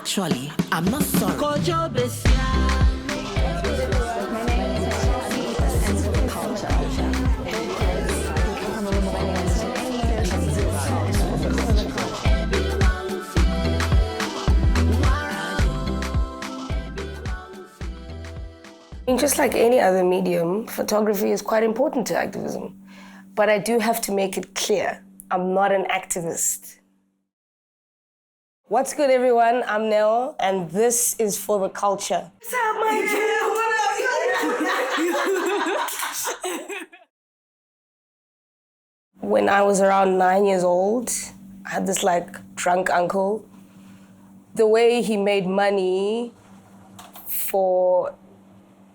Actually, I'm not sorry. Just like any other medium, photography is quite important to activism. But I do have to make it clear, I'm not an activist. What's good, everyone? I'm Nell, and this is For the Culture. What's up, my dude? When I was around 9 years old, I had this drunk uncle. The way he made money for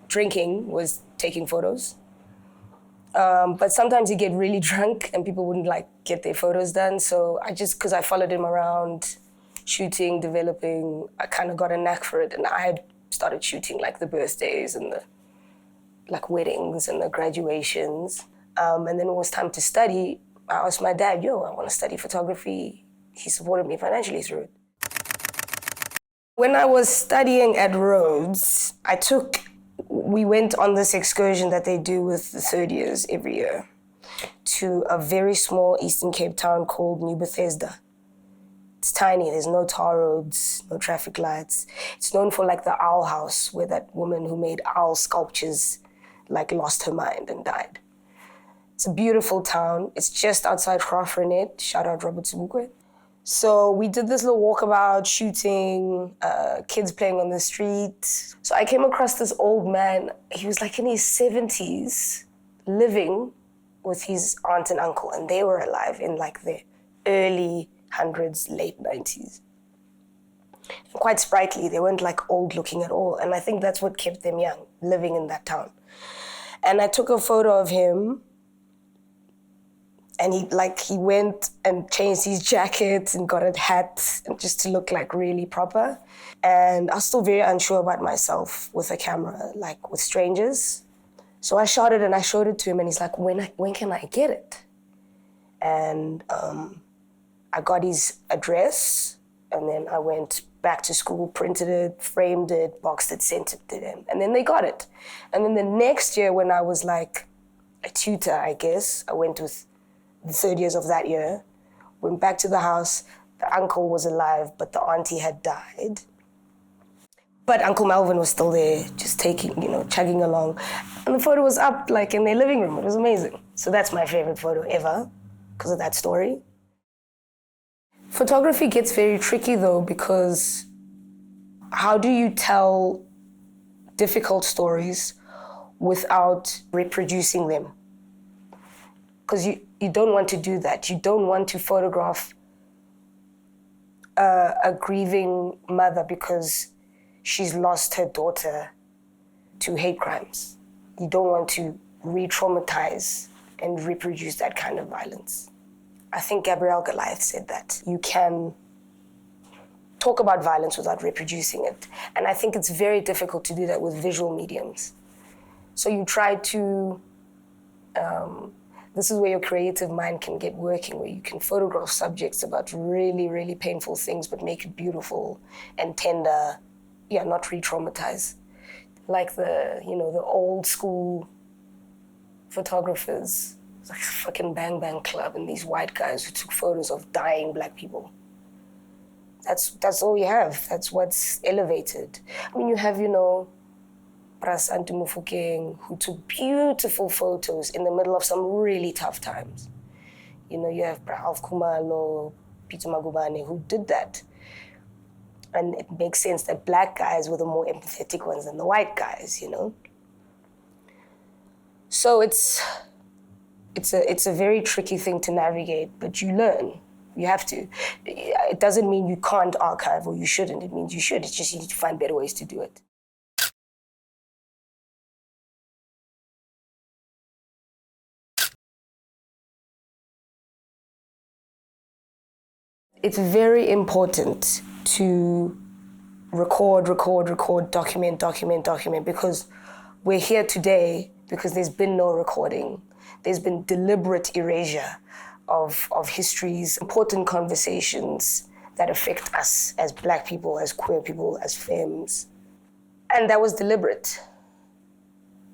drinking was taking photos. But sometimes he'd get really drunk and people wouldn't get their photos done. So because I followed him around, shooting, developing, I kind of got a knack for it. And I had started shooting the birthdays and the weddings and the graduations. And then it was time to study. I asked my dad, I want to study photography. He supported me financially through it. When I was studying at Rhodes, we went on this excursion that they do with the third years every year to a very small Eastern Cape town called New Bethesda. It's tiny, there's no tar roads, no traffic lights. It's known for the owl house where that woman who made owl sculptures lost her mind and died. It's a beautiful town. It's just outside Graaff-Reinet, shout out Robert Sebukwe. So we did this little walkabout, shooting, kids playing on the street. So I came across this old man. He was in his 70s, living with his aunt and uncle, and they were alive in the early hundreds, late 90s. And quite sprightly, they weren't old looking at all. And I think that's what kept them young, living in that town. And I took a photo of him. And he went and changed his jacket and got a hat and just to look really proper. And I was still very unsure about myself with a camera, with strangers. So I shot it and I showed it to him and he's like, when can I get it? And I got his address and then I went back to school, printed it, framed it, boxed it, sent it to them. And then they got it. And then the next year when I was a tutor, I guess, I went with the third years of that year, went back to the house. The uncle was alive, but the auntie had died. But Uncle Melvin was still there, just chugging along. And the photo was up in their living room. It was amazing. So that's my favorite photo ever because of that story. Photography gets very tricky though, because how do you tell difficult stories without reproducing them? Because you don't want to do that. You don't want to photograph a grieving mother because she's lost her daughter to hate crimes. You don't want to re-traumatize and reproduce that kind of violence. I think Gabrielle Goliath said that. You can talk about violence without reproducing it. And I think it's very difficult to do that with visual mediums. So you try to... this is where your creative mind can get working, where you can photograph subjects about really, really painful things, but make it beautiful and tender, not re-traumatize. The old school photographers, fucking Bang Bang Club and these white guys who took photos of dying black people. That's all you have. That's what's elevated. I mean, you have, Prasantu Mufokeng, who took beautiful photos in the middle of some really tough times. You have Alf Kumalo, Peter Magubane, who did that. And it makes sense that black guys were the more empathetic ones than the white guys, So it's a very tricky thing to navigate, but you learn. You have to. It doesn't mean you can't archive or you shouldn't. It means you should. It's just you need to find better ways to do it. It's very important to record, document, because we're here today because there's been no recording. There's been deliberate erasure of histories, important conversations that affect us as Black people, as queer people, as femmes. And that was deliberate.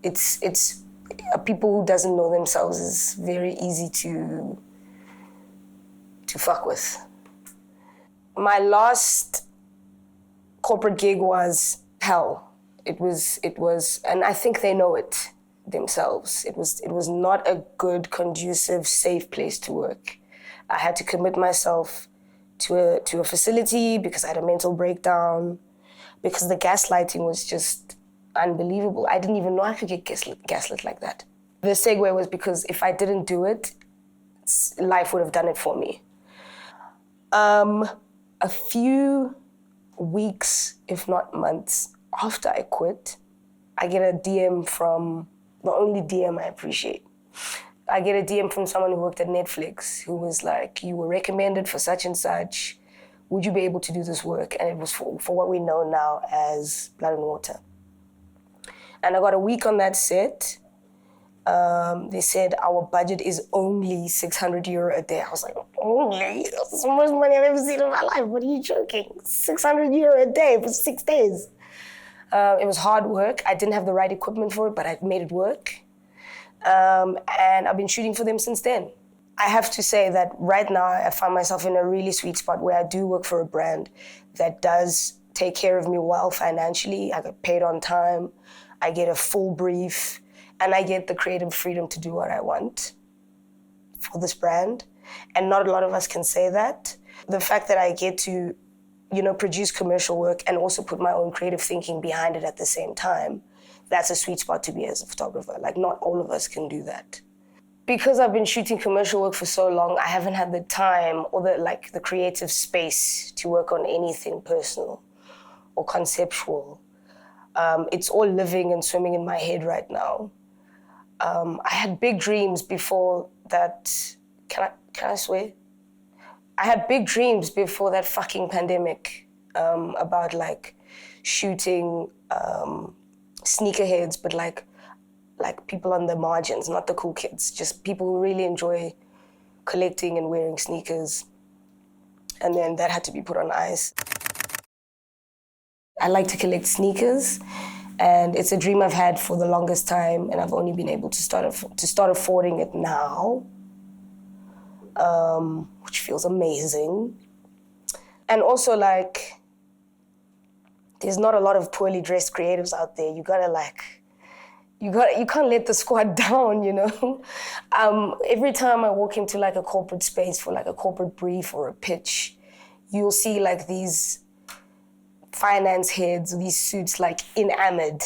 It's a people who doesn't know themselves is very easy to fuck with. My last corporate gig was hell. It was, and I think they know it themselves. It was not a good, conducive, safe place to work. I had to commit myself to a facility because I had a mental breakdown, because the gaslighting was just unbelievable. I didn't even know I could get gaslit like that. The segue was because if I didn't do it, life would have done it for me. A few weeks, if not months, after I quit, I get a DM from, the only DM I appreciate. I get a DM from someone who worked at Netflix who was like, you were recommended for such and such. Would you be able to do this work? And it was for what we know now as Blood and Water. And I got a week on that set. They said our budget is only 600 euro a day. I was like, only? That's the most money I've ever seen in my life. What are you joking? 600 euro a day for 6 days. It was hard work. I didn't have the right equipment for it, but I made it work. And I've been shooting for them since then. I have to say that right now I find myself in a really sweet spot where I do work for a brand that does take care of me well financially. I get paid on time. I get a full brief. And I get the creative freedom to do what I want for this brand. And not a lot of us can say that. The fact that I get to, produce commercial work and also put my own creative thinking behind it at the same time, that's a sweet spot to be as a photographer. Like, not all of us can do that. Because I've been shooting commercial work for so long, I haven't had the time or the creative space to work on anything personal or conceptual. It's all living and swimming in my head right now. I had big dreams before that. Can I swear? I had big dreams before that fucking pandemic about shooting sneakerheads, but like people on the margins, not the cool kids, just people who really enjoy collecting and wearing sneakers. And then that had to be put on ice. I like to collect sneakers. And it's a dream I've had for the longest time, and I've only been able to start affording it now, which feels amazing. And also, there's not a lot of poorly dressed creatives out there. You can't let the squad down, Every time I walk into a corporate space for a corporate brief or a pitch, you'll see these finance heads, these suits enamored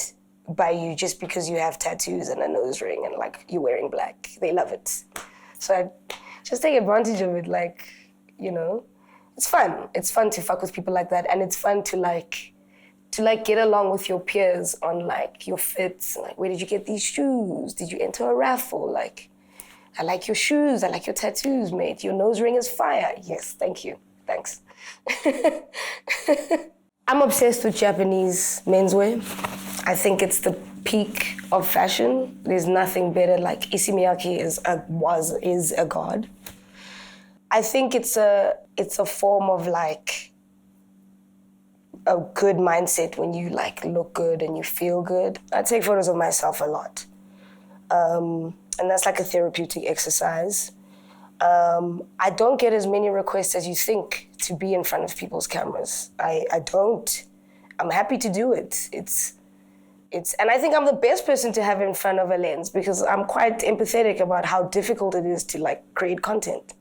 by you just because you have tattoos and a nose ring and you're wearing black. They love it. So I just take advantage of it, It's fun. It's fun to fuck with people like that, and it's fun to get along with your peers on your fits. Where did you get these shoes? Did you enter a raffle? I like your shoes. I like your tattoos, mate. Your nose ring is fire. Yes, thank you. Thanks. I'm obsessed with Japanese menswear. I think it's the peak of fashion. There's nothing better. Issey Miyake is a god. I think it's a form of a good mindset when you look good and you feel good. I take photos of myself a lot. And that's a therapeutic exercise. I don't get as many requests as you think to be in front of people's cameras. I don't. I'm happy to do it. And I think I'm the best person to have in front of a lens because I'm quite empathetic about how difficult it is to create content.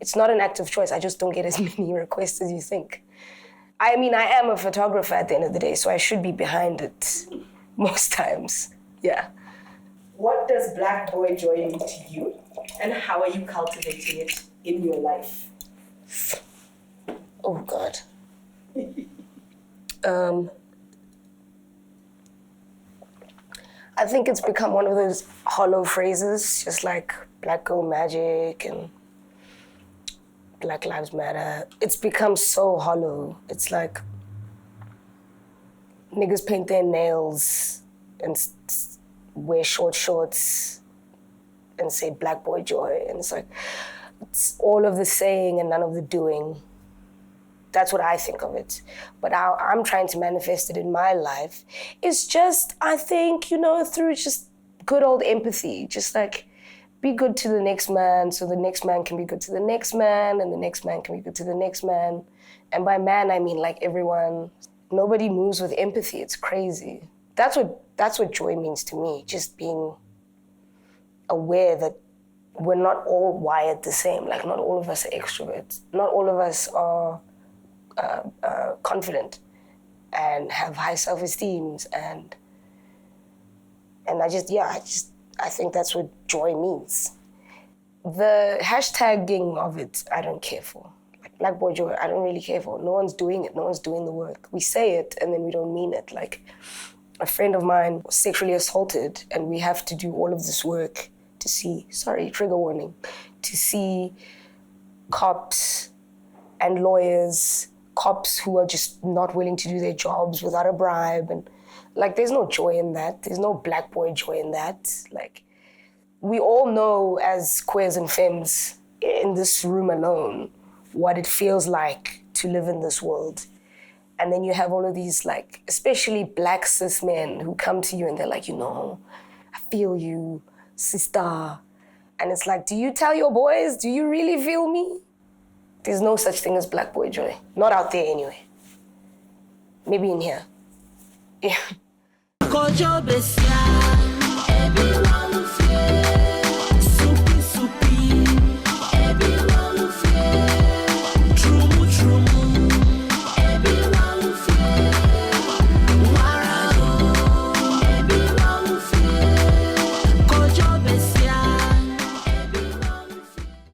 It's not an act of choice. I just don't get as many requests as you think. I mean, I am a photographer at the end of the day, so I should be behind it most times. Yeah. What does black boy joy mean to you? And how are you cultivating it in your life? Oh, God. I think it's become one of those hollow phrases, just like Black Girl Magic and Black Lives Matter. It's become so hollow. It's niggas paint their nails and wear short shorts and say black boy joy. And it's all of the saying and none of the doing. That's what I think of it. But how I'm trying to manifest it in my life is just, I think, through just good old empathy. Just like be good to the next man so the next man can be good to the next man and the next man can be good to the next man. And by man, I mean like everyone. Nobody moves with empathy. It's crazy. That's what joy means to me, just being aware that we're not all wired the same. Like not all of us are extroverts. Not all of us are confident and have high self-esteem and I think that's what joy means. The hashtagging of it, I don't care for. Like Black Boy Joy, I don't really care for. No one's doing it. No one's doing the work. We say it and then we don't mean it. Like a friend of mine was sexually assaulted and we have to do all of this work to see, trigger warning, to see cops and lawyers, cops who are just not willing to do their jobs without a bribe. And like, there's no joy in that. There's no Black boy joy in that. Like, we all know as queers and femmes in this room alone what it feels like to live in this world. And then you have all of these, like, especially Black cis men who come to you and they're like, I feel you, sister. And it's like, do you tell your boys, do you really feel me? There's no such thing as Black boy joy. Not out there anyway. Maybe in here. Yeah.